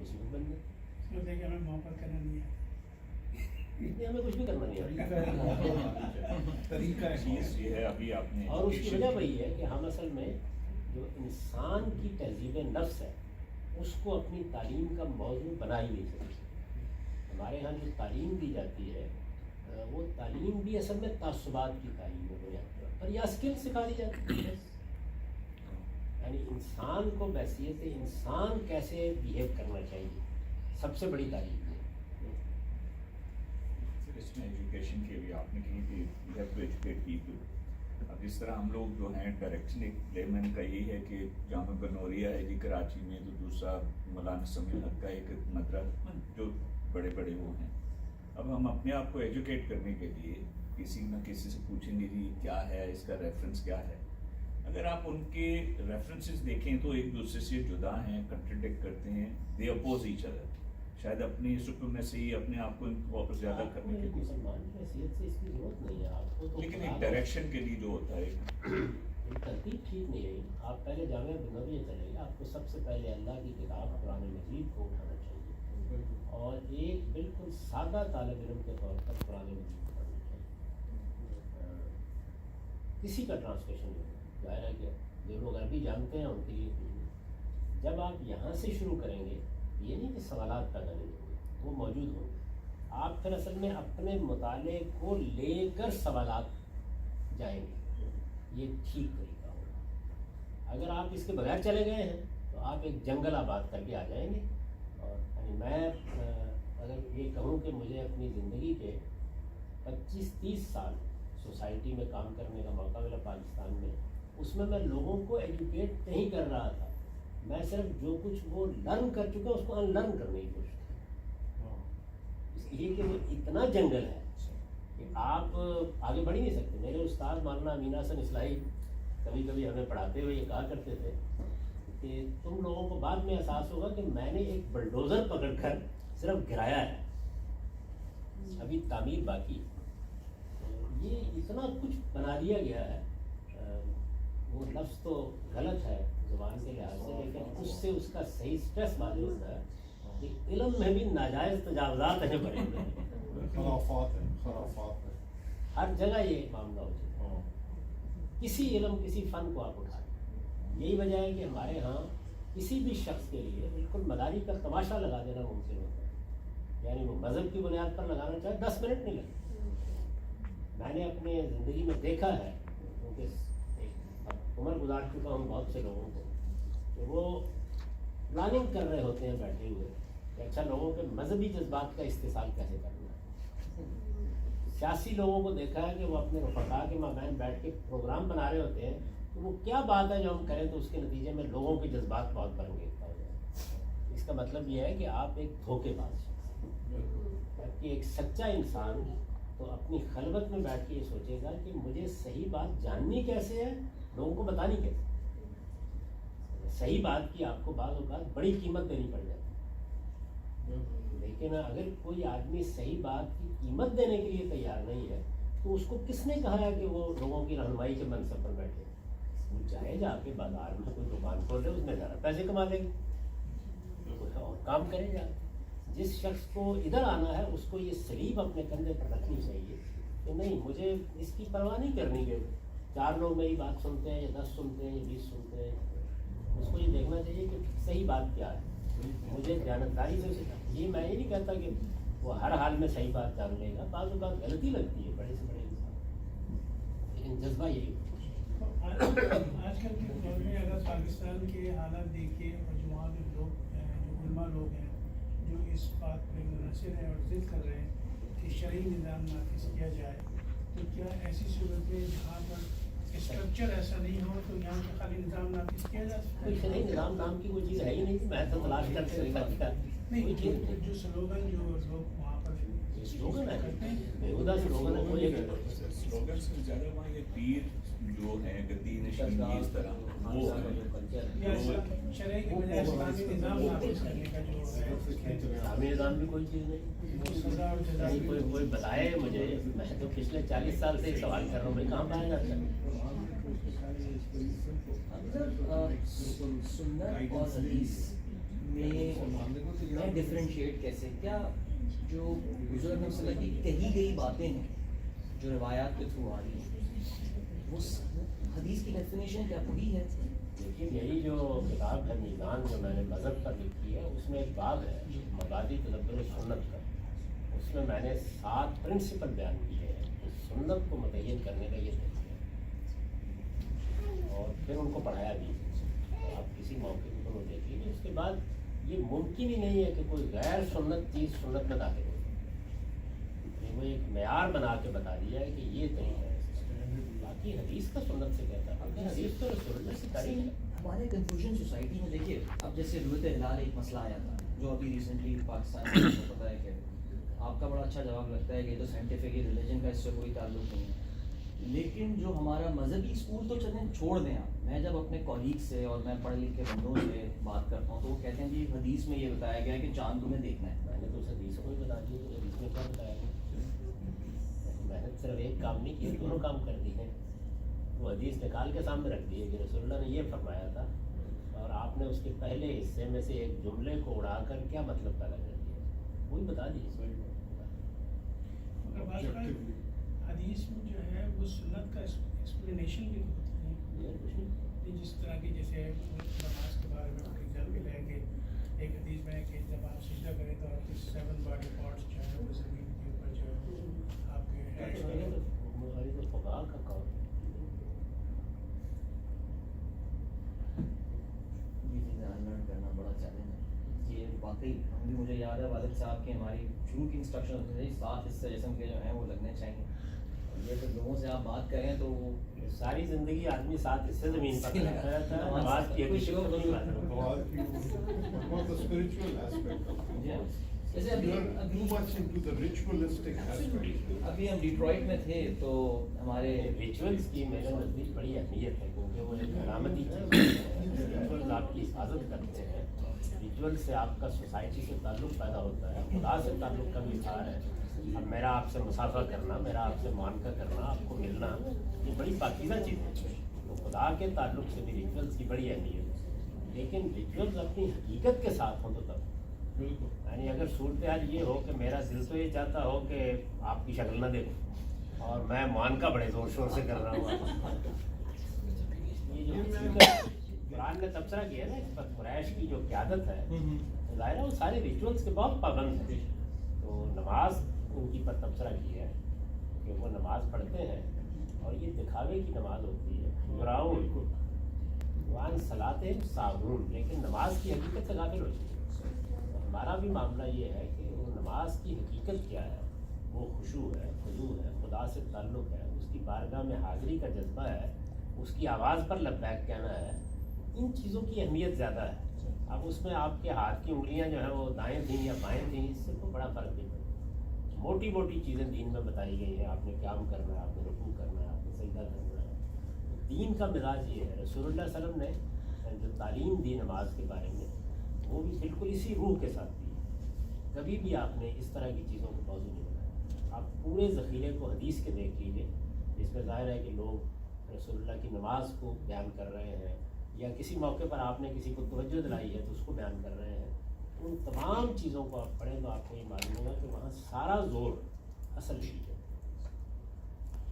मुसीबत बन गई। तो देखिए हमें मोहब्बत करना नहीं है, इसलिए हमें कुछ भी करना नहीं आता। तरीका चीज़ ये है अभी आपने और उसकी वजह वही है कि हम असल में जो इंसान की तहजीब नफ्स है उसको अपनी तालीम का मौजू बना ही नहीं सकते। हमारे यहाँ जो तालीम दी जाती है वो तालीम भी असल में तासुबात की तालीम हो जाती है, पर यह स्किल सिखा दी जाती है। यानी इंसान को बहैसियत इंसान कैसे बिहेव करना चाहिए, सबसे बड़ी तालीम है। इसमें एजुकेशन के भी आपने कही कि you have to educate people. अब इस तरह हम लोग जो हैं डायरेक्शन एक लेमन का यही है कि जामा गनौरिया है जी कराची में, तो दूसरा मौलाना समीउल हक का एक मदरसा, जो बड़े बड़े वो हैं। अब हम अपने आप को एजुकेट करने के लिए किसी न किसी से पूछेंगे जी क्या है, इसका रेफरेंस क्या है। अगर आप उनके रेफरेंसेस देखें तो एक दूसरे से जुदा हैं, कंट्राडिक्ट करते हैं, दे अपोज ईच अदर। शायद अपनी सुप्रीमेसी अपने आप को ज़्यादा करने के लिए, मुसलमान की हैसियत से इसकी जरूरत नहीं है आपको, तो लेकिन एक डायरेक्शन के लिए जो होता है तरतीब ठीक नहीं है। आप पहले जामिया गनौरिया चलेंगे, आपको सबसे पहले अल्लाह की किताब कुरान मजीद को उठाना चाहिए और एक बिल्कुल सादा तालिब इल्म के तौर पर कुरान मजीद पढ़ना चाहिए। किसी का ट्रांसलेशन नहीं, जाहिर है कि जो लोग अरबी जानते हैं उनके लिए कुछ नहीं। जब आप यहाँ से शुरू करेंगे, ये नहीं कि सवालात पैदा नहीं होंगे, वो मौजूद होंगे। आप फिर असल में अपने मुताले को लेकर सवालात जाएंगे, ये ठीक तरीका होगा। अगर आप इसके बगैर चले गए हैं तो आप एक जंगल आबाद करके आ जाएंगे। और यानी मैं अगर ये कहूँ कि मुझे अपनी ज़िंदगी के 25-30 साल सोसाइटी में काम करने का मौका मिला पाकिस्तान में, उसमें मैं लोगों को एजुकेट नहीं कर रहा था, मैं सिर्फ जो कुछ वो लर्न कर चुके हैं उसको अनलर्न करने की कोशिश की। इसलिए कि वो इतना जंगल है कि आप आगे बढ़ ही नहीं सकते। मेरे उस्ताद मौलाना अमीन हसन इस्लाही कभी कभी हमें पढ़ाते हुए ये कहा करते थे कि तुम लोगों को बाद में एहसास होगा कि मैंने एक बलडोज़र पकड़कर सिर्फ गिराया है, अभी तामीर बाकी। ये इतना कुछ बना दिया गया है, वो लफ्ज़ तो गलत है ज़ुबान के लिहाज से, लेकिन उससे उसका सही स्ट्रेस मालूम होता है कि इल्म में भी नाजायज़ तजावज़ात हैं बड़े बड़े, खराफात है हर जगह ये मामला हो जाता है। किसी इल्म किसी फ़न को आप उठाएं, यही वजह है कि हमारे यहाँ किसी भी शख्स के लिए बिल्कुल मदारी का तमाशा लगा देना मुमकिन होता है। यानी वो मज़हब की बुनियाद पर लगाना चाहे 10 मिनट नहीं लगते। मैंने अपने ज़िंदगी में देखा है, क्योंकि उम्र गुजार चुका हूँ बहुत से लोगों को, तो वो प्लानिंग कर रहे होते हैं बैठे हुए कि अच्छा लोगों के मजहबी जज्बात का इस्तेसाल कैसे करना है। सियासी लोगों को देखा है कि वो अपने रफ़का के माबैन बैठ के प्रोग्राम बना रहे होते हैं, तो वो क्या बात है जो हम करें तो उसके नतीजे में लोगों के जज्बात बहुत बरंगेज़ हो जाए। इसका मतलब ये है कि आप एक धोखेबाज, जबकि एक सच्चा इंसान तो अपनी खलवत में बैठ के ये सोचेगा कि मुझे सही बात जाननी कैसे है, लोगों को बतानी कैसे। सही बात की आपको बाज़ औक़ात बड़ी कीमत देनी पड़ जाती है, लेकिन अगर कोई आदमी सही बात की कीमत देने के लिए तैयार नहीं है तो उसको किसने कहा है कि वो लोगों की रहनुमाई के मनसब पर बैठे। वो चाहे जाके बाज़ार में कोई दुकान खोल ले, उसमें ज़्यादा पैसे कमा लेंगे और काम करे जा। जिस शख्स को इधर आना है उसको ये सलीब अपने कंधे पर रखनी चाहिए कि नहीं, मुझे इसकी परवाह नहीं करनी कि 4 लोग मेरी बात सुनते हैं या 10 सुनते हैं या 20 सुनते हैं। उसको ये देखना चाहिए कि सही बात क्या है, मुझे ध्यानदारी से ये मैं ये नहीं कहता कि वो हर हाल में सही बात जान लेगा, बाज़ औक़ात गलती लगती है बड़े से बड़े इंसान, लेकिन जज्बा यही आजकल के दौर में अगर पाकिस्तान के हालात देखिए और जो वहाँ के लोग जो उलमा लोग हैं जो इस बात पर मुनसिर हैं और ज़िद कर रहे हैं कि शरई निज़ाम नाफिज किया जाए, तो क्या ऐसी सूरत में जहाँ पर स्ट्रक्चर ऐसा नहीं हो तो यहाँ पे खाली निज़ाम नाफिज किया जा सकता है? कोई शरई निज़ाम नाम की कोई चीज़ है ही नहीं, मैं तो तलाश करते नहीं, जो स्लोगन जो लोग वहाँ पर स्लोगन है, करते हैं, बेहुदा स्लोगन है, कोई स्लोगन से ज़्यादा वहाँ ये पीर जो है गद्दी नशीन इस तरह वो या शरई के बजाय इस्लामी निज़ाम नाफिज करने का जो है इस्लामी निज़ाम भी कोई चीज़ नहीं। सज़ा और जज़ा कोई बताए मुझे, मैं तो पिछले 40 साल से सवाल कर रहा हूँ, भाई कहाँ पाया जाता है? सुन्नत और हदीस में ڈفرینشیٹ کیسے، کیا جو حضور اکرم صلی اللہ علیہ وسلم کی کہی گئی باتیں ہیں جو روایات کے تھرو آ رہی ہیں، وہ حدیث کی ڈیفینیشن کیا وہی ہے؟ لیکن یہی جو کتاب ہے میزان جو میں نے مذہب پر لکھی ہے، اس میں ایک باب ہے مبادی تدبر سنت کا، اس میں نے 7 پرنسپل بیان کیے ہیں کہ سنت کو متعین کرنے کا یہ طریقہ ہے، اور پھر ان کو پڑھایا بھی، آپ کسی موقع پر وہ دیکھ لیجیے۔ اس کے بعد یہ ممکن ہی نہیں ہے کہ کوئی غیر سنت چیز سنت میں داخل ہو، وہ ایک معیار بنا کے بتا دیا ہے کہ یہ طریقہ ہے۔ باقی حدیث کا سنت سے کہتا ہے، حدیث تو رسول اللہ سے تعلیم ہے۔ ہمارے کنفیوژن سوسائٹی میں دیکھیے، اب جیسے رؤیت ہلال ایک مسئلہ آیا تھا جو ابھی ریسنٹلی پاکستان میں آپ کو پتہ ہے کہ آپ کا بڑا اچھا جواب لگتا ہے کہ یہ تو سائنٹیفک ریلیجن کا اس سے کوئی تعلق نہیں ہے، لیکن جو ہمارا مذہبی اسکول تو چلیں چھوڑ دیں آپ، میں جب اپنے کولیگ سے اور میں پڑھے لکھے بندوں سے بات کرتا ہوں تو وہ کہتے ہیں جی حدیث میں یہ بتایا گیا ہے کہ چاند تمہیں دیکھنا ہے۔ میں نے تو اس حدیث کو بھی بتا دیا کہ حدیث میں کیا بتایا گیا، میں نے صرف ایک کام نہیں کیا، دونوں کام کر دیے ہیں۔ وہ حدیث نکال کے سامنے رکھ دی ہے کہ رسول اللہ نے یہ فرمایا تھا، اور آپ نے اس کے پہلے حصے میں سے ایک جملے کو اڑا کر کیا مطلب پیدا کر دیا، وہی بتا دیجیے۔ مگر بعض اوقات حدیث میں جو ہے وہ سنت کا ایکسپلینیشن بھی ہوتی ہے، جس طرح کی جیسے نماز کے بارے میں ایگزامپل ہے کہ ایک حدیث میں ہے کہ جب آپ سجدہ کریں تو آپ کے 7 باڈی پارٹس جو ہے وہ زمین کے اوپر جو ہے آپ کے فقہا کا کام یہ چیزیں لرن کرنا بڑا چیلنج ہے، یہ واقعی ہم بھی، مجھے یاد ہے والد صاحب کی ہماری شروع کی انسٹرکشن ہوتی تھی 7 حصے جسم کے جو ہیں وہ لگنے چاہیے، اور یہ تو لوگوں سے آپ بات کریں تو وہ ساری زندگی آدمی 7 حصے زمین پر لگتا رہتا ہے، نماز کی حقیقت کو نہیں معلوم۔ About the spiritual aspect of it. جی ہاں، جیسے You are too much into the ritualistic aspect. ابھی ہم ڈیٹرائٹ میں تھے تو ہمارے ریچولس کی میرے نزدیک بڑی اہمیت ہے، کیونکہ وہ ایک علامتی چیز ہے، ریچولز آپ کی حفاظت کرتے ہیں، ریچول سے آپ کا سوسائٹی سے تعلق پیدا ہوتا ہے، خدا سے تعلق کا بھی اظہار ہے۔ اب میرا آپ سے مسافہ کرنا، میرا آپ سے معانقہ کرنا، آپ کو ملنا، یہ بڑی پاکیزہ چیز ہے، تو خدا کے تعلق سے بھی ریچولس کی بڑی اہمیت ہے، لیکن ریچولز اپنی حقیقت کے ساتھ ہوں تو تب، یعنی اگر صورتحال یہ ہو کہ میرا دل تو یہ چاہتا ہو کہ آپ کی شکل نہ دیکھوں اور میں معانقہ بڑے زور شور سے کر رہا ہوں، یہ جو قرآن نے تبصرہ کیا ہے نا اس پر، قریش کی جو قیادت ہے ظاہر ہے وہ سارے ریچولس کے بہت پابند ہیں، تو نماز ان کی پر تبصرہ کیا ہے کہ وہ نماز پڑھتے ہیں اور یہ دکھاوے کی نماز ہوتی ہے، براؤن وان صلاتے صابون، لیکن نماز کی حقیقت سے غافل ہوتی ہے۔ ہمارا بھی معاملہ یہ ہے کہ وہ نماز کی حقیقت کیا ہے، وہ خشوع ہے، خضوع ہے، خدا سے تعلق ہے، اس کی بارگاہ میں حاضری کا جذبہ ہے، اس کی آواز پر لبیک کہنا ہے، ان چیزوں کی اہمیت زیادہ ہے۔ اب اس میں آپ کے ہاتھ کی انگلیاں جو ہیں وہ دائیں تھیں یا بائیں تھیں، اس سے تو بڑا فرق نہیں پڑتا، موٹی موٹی چیزیں دین میں بتائی گئی ہیں، آپ نے قیام کرنا ہے، آپ نے رکوع کرنا ہے، آپ نے سجدہ کرنا ہے۔ دین کا مزاج یہ ہے، رسول اللہ صلی اللہ علیہ وسلم نے جو تعلیم دی نماز کے بارے میں وہ بھی بالکل اسی روح کے ساتھ دی، کبھی بھی آپ نے اس طرح کی چیزوں کو موضوع نہیں بنایا۔ آپ پورے ذخیرے کو حدیث کے دیکھ لیجیے، اس میں ظاہر ہے کہ لوگ رسول اللہ کی نماز کو بیان کر رہے ہیں، یا کسی موقع پر آپ نے کسی کو توجہ دلائی ہے تو اس کو بیان کر رہے ہیں، ان تمام چیزوں کو آپ پڑھیں تو آپ کو یہ معلوم ہوگا کہ وہاں سارا زور اصل چیز ہے۔